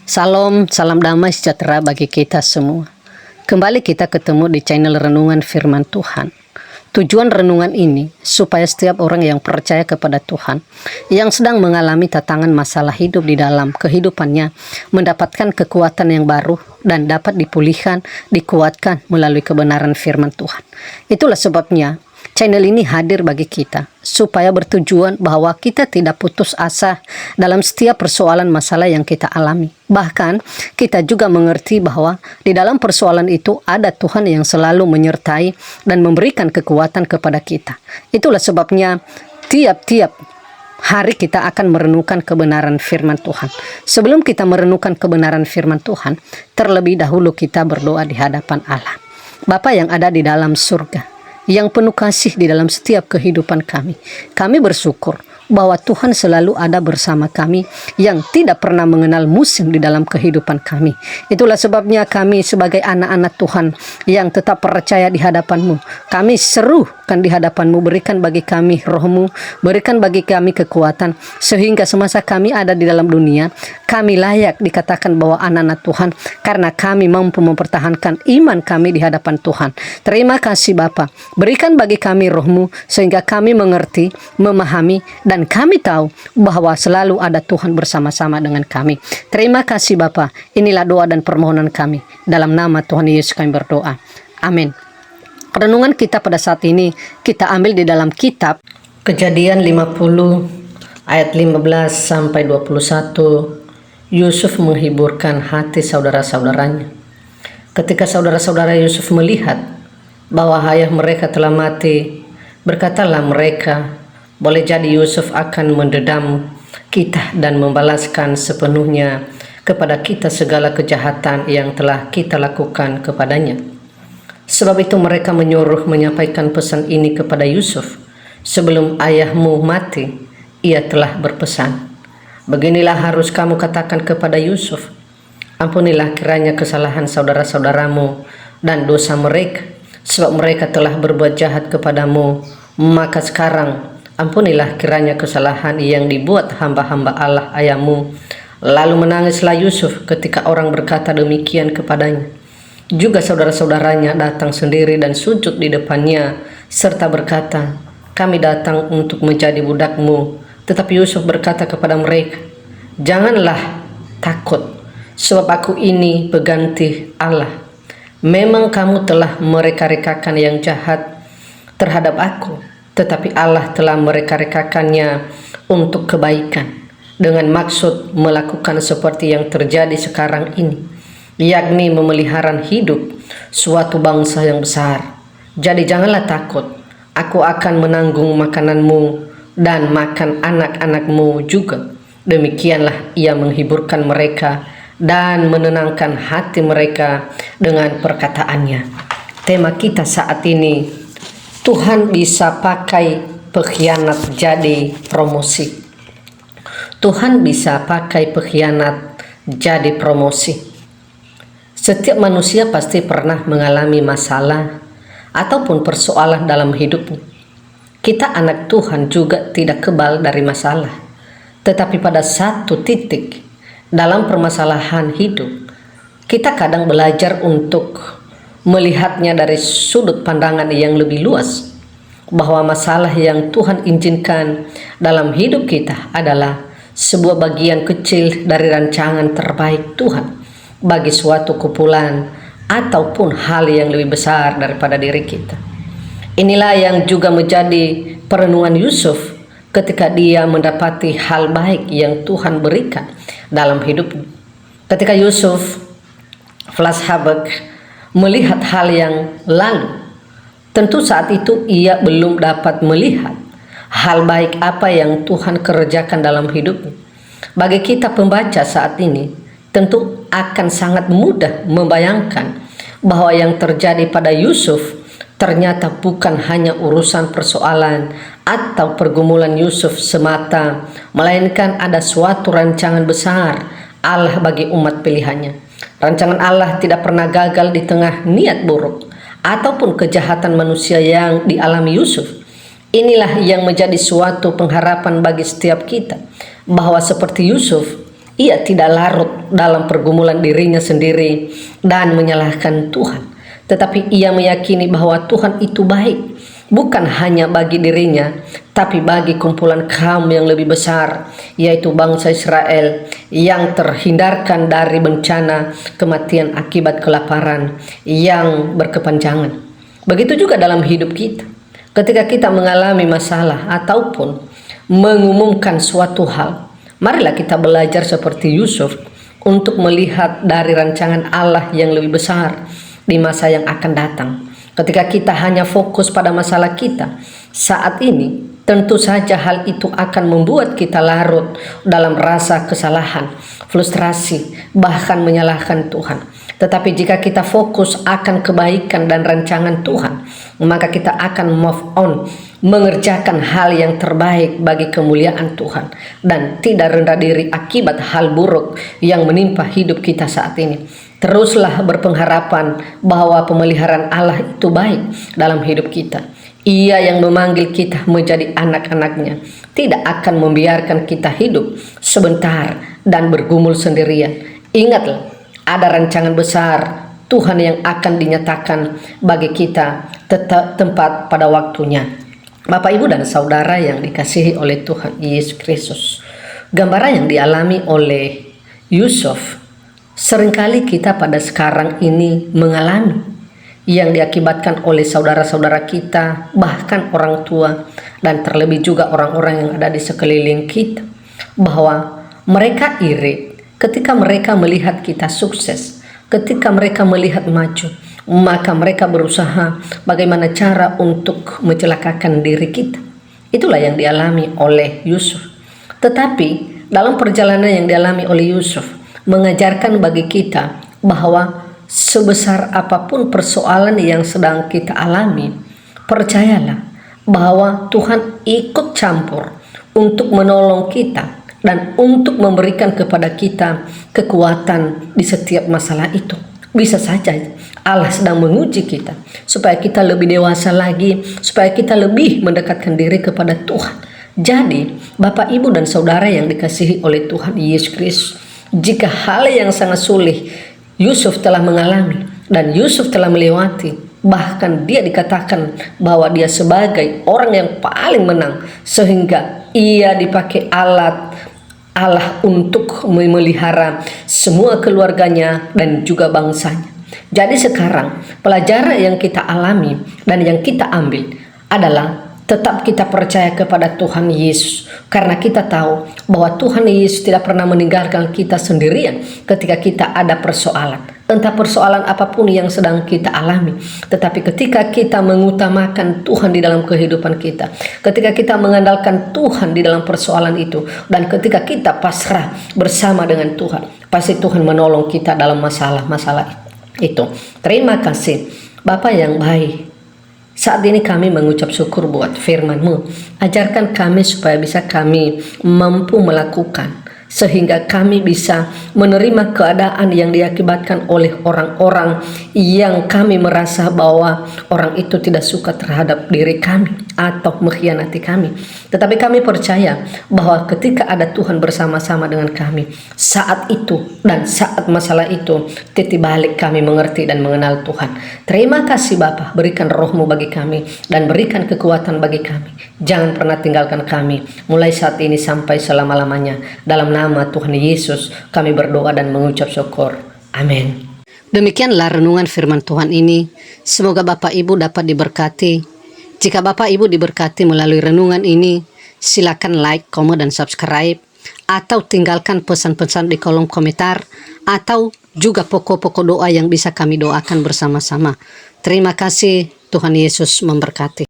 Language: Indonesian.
Salam, salam damai sejahtera bagi kita semua. Kembali kita ketemu di channel Renungan Firman Tuhan. Tujuan renungan ini supaya setiap orang yang percaya kepada Tuhan, yang sedang mengalami tantangan masalah hidup di dalam kehidupannya, mendapatkan kekuatan yang baru dan dapat dipulihkan, dikuatkan melalui kebenaran firman Tuhan. Itulah sebabnya channel ini hadir bagi kita, supaya bertujuan bahwa kita tidak putus asa dalam setiap persoalan masalah yang kita alami. Bahkan kita juga mengerti bahwa di dalam persoalan itu ada Tuhan yang selalu menyertai dan memberikan kekuatan kepada kita. Itulah sebabnya tiap-tiap hari kita akan merenungkan kebenaran firman Tuhan. Sebelum kita merenungkan kebenaran firman Tuhan, terlebih dahulu kita berdoa di hadapan Allah. Bapa yang ada di dalam surga, yang penuh kasih di dalam setiap kehidupan kami. Kami bersyukur bahwa Tuhan selalu ada bersama kami, yang tidak pernah mengenal musim di dalam kehidupan kami. Itulah sebabnya kami sebagai anak-anak Tuhan yang tetap percaya di hadapan-Mu, kami serukan di hadapan-Mu, berikan bagi kami roh-Mu, berikan bagi kami kekuatan, sehingga semasa kami ada di dalam dunia, kami layak dikatakan bahwa anak-anak Tuhan, karena kami mampu mempertahankan iman kami di hadapan Tuhan. Terima kasih Bapa, berikan bagi kami roh-Mu, sehingga kami mengerti, memahami, dan kami tahu bahwa selalu ada Tuhan bersama-sama dengan kami. Terima kasih Bapa. Inilah doa dan permohonan kami. Dalam nama Tuhan Yesus kami berdoa. Amin. Renungan kita pada saat ini kita ambil di dalam kitab Kejadian 50 ayat 15 sampai 21. Yusuf menghiburkan hati saudara-saudaranya. Ketika saudara-saudara Yusuf melihat bahwa ayah mereka telah mati, berkatalah mereka, boleh jadi Yusuf akan mendedam kita dan membalaskan sepenuhnya kepada kita segala kejahatan yang telah kita lakukan kepadanya. Sebab itu mereka menyuruh menyampaikan pesan ini kepada Yusuf. Sebelum ayahmu mati, ia telah berpesan, beginilah harus kamu katakan kepada Yusuf, ampunilah kiranya kesalahan saudara-saudaramu dan dosa mereka, sebab mereka telah berbuat jahat kepadamu. Maka sekarang ampunilah kiranya kesalahan yang dibuat hamba-hamba Allah ayahmu. Lalu menangislah Yusuf ketika orang berkata demikian kepadanya. Juga saudara-saudaranya datang sendiri dan sujud di depannya, serta berkata, kami datang untuk menjadi budakmu. Tetapi Yusuf berkata kepada mereka, janganlah takut, sebab aku ini pengganti Allah. Memang kamu telah mereka-rekakan yang jahat terhadap aku, tetapi Allah telah mereka-rekakannya untuk kebaikan, dengan maksud melakukan seperti yang terjadi sekarang ini, yakni memelihara hidup suatu bangsa yang besar. Jadi janganlah takut, aku akan menanggung makananmu dan makan anak-anakmu juga. Demikianlah ia menghiburkan mereka dan menenangkan hati mereka dengan perkataannya. Tema kita saat ini, Tuhan bisa pakai pengkhianat jadi promosi. Tuhan bisa pakai pengkhianat jadi promosi. Setiap manusia pasti pernah mengalami masalah ataupun persoalan dalam hidupnya. Kita anak Tuhan juga tidak kebal dari masalah. Tetapi pada satu titik dalam permasalahan hidup, kita kadang belajar untuk melihatnya dari sudut pandangan yang lebih luas, bahwa masalah yang Tuhan izinkan dalam hidup kita adalah sebuah bagian kecil dari rancangan terbaik Tuhan bagi suatu kumpulan ataupun hal yang lebih besar daripada diri kita. Inilah yang juga menjadi perenungan Yusuf ketika dia mendapati hal baik yang Tuhan berikan dalam hidupnya. Ketika Yusuf flashback melihat hal yang lalu, tentu saat itu ia belum dapat melihat hal baik apa yang Tuhan kerjakan dalam hidupnya. Bagi kita pembaca saat ini, tentu akan sangat mudah membayangkan bahwa yang terjadi pada Yusuf ternyata bukan hanya urusan persoalan atau pergumulan Yusuf semata, melainkan ada suatu rancangan besar Allah bagi umat pilihannya. Rancangan Allah tidak pernah gagal di tengah niat buruk ataupun kejahatan manusia yang dialami Yusuf. Inilah yang menjadi suatu pengharapan bagi setiap kita, bahwa seperti Yusuf, Ia tidak larut dalam pergumulan dirinya sendiri dan menyalahkan Tuhan, tetapi ia meyakini bahwa Tuhan itu baik, bukan hanya bagi dirinya, tapi bagi kumpulan kaum yang lebih besar, yaitu bangsa Israel yang terhindarkan dari bencana kematian akibat kelaparan yang berkepanjangan. Begitu juga dalam hidup kita. Ketika kita mengalami masalah ataupun mengumumkan suatu hal, marilah kita belajar seperti Yusuf untuk melihat dari rancangan Allah yang lebih besar di masa yang akan datang. Ketika kita hanya fokus pada masalah kita saat ini, tentu saja hal itu akan membuat kita larut dalam rasa kesalahan, frustrasi, bahkan menyalahkan Tuhan. Tetapi jika kita fokus akan kebaikan dan rancangan Tuhan, maka kita akan move on, mengerjakan hal yang terbaik bagi kemuliaan Tuhan, dan tidak rendah diri akibat hal buruk yang menimpa hidup kita saat ini. Teruslah berpengharapan bahwa pemeliharaan Allah itu baik dalam hidup kita. Ia yang memanggil kita menjadi anak-anaknya tidak akan membiarkan kita hidup sebentar dan bergumul sendirian. Ingatlah, ada rancangan besar Tuhan yang akan dinyatakan bagi kita tetap tempat pada waktunya. Bapak, Ibu, dan Saudara yang dikasihi oleh Tuhan Yesus Kristus, gambaran yang dialami oleh Yusuf seringkali kita pada sekarang ini mengalami, yang diakibatkan oleh saudara-saudara kita, bahkan orang tua, dan terlebih juga orang-orang yang ada di sekeliling kita, bahwa mereka iri ketika mereka melihat kita sukses, ketika mereka melihat maju, maka mereka berusaha bagaimana cara untuk mencelakakan diri kita. Itulah yang dialami oleh Yusuf. Tetapi dalam perjalanan yang dialami oleh Yusuf mengajarkan bagi kita bahwa sebesar apapun persoalan yang sedang kita alami, percayalah bahwa Tuhan ikut campur untuk menolong kita dan untuk memberikan kepada kita kekuatan di setiap masalah itu. Bisa saja Allah sedang menguji kita supaya kita lebih dewasa lagi, supaya kita lebih mendekatkan diri kepada Tuhan. Jadi Bapak, Ibu, dan Saudara yang dikasihi oleh Tuhan Yesus Kristus, jika hal yang sangat sulit Yusuf telah mengalami dan Yusuf telah melewati, bahkan dia dikatakan bahwa dia sebagai orang yang paling menang, sehingga ia dipakai Allah untuk memelihara semua keluarganya dan juga bangsanya. Jadi sekarang pelajaran yang kita alami dan yang kita ambil adalah tetap kita percaya kepada Tuhan Yesus, karena kita tahu bahwa Tuhan Yesus tidak pernah meninggalkan kita sendirian ketika kita ada persoalan, entah persoalan apapun yang sedang kita alami. Tetapi ketika kita mengutamakan Tuhan di dalam kehidupan kita, ketika kita mengandalkan Tuhan di dalam persoalan itu, dan ketika kita pasrah bersama dengan Tuhan, pasti Tuhan menolong kita dalam masalah-masalah itu. Terima kasih Bapa yang baik. Saat ini kami mengucap syukur buat firman-Mu. Ajarkan kami supaya bisa kami mampu melakukan, sehingga kami bisa menerima keadaan yang diakibatkan oleh orang-orang yang kami merasa bahwa orang itu tidak suka terhadap diri kami atau mengkhianati kami. Tetapi kami percaya bahwa ketika ada Tuhan bersama-sama dengan kami, saat itu dan saat masalah itu titik balik kami mengerti dan mengenal Tuhan. Terima kasih Bapa, berikan roh-Mu bagi kami dan berikan kekuatan bagi kami. Jangan pernah tinggalkan kami mulai saat ini sampai selama-lamanya. Dalam nama Tuhan Yesus kami berdoa dan mengucap syukur. Amin. Demikianlah renungan firman Tuhan ini. Semoga Bapak Ibu dapat diberkati. Jika Bapak Ibu diberkati melalui renungan ini, silakan like, komen, dan subscribe, atau tinggalkan pesan-pesan di kolom komentar, atau juga pokok-pokok doa yang bisa kami doakan bersama-sama. Terima kasih, Tuhan Yesus memberkati.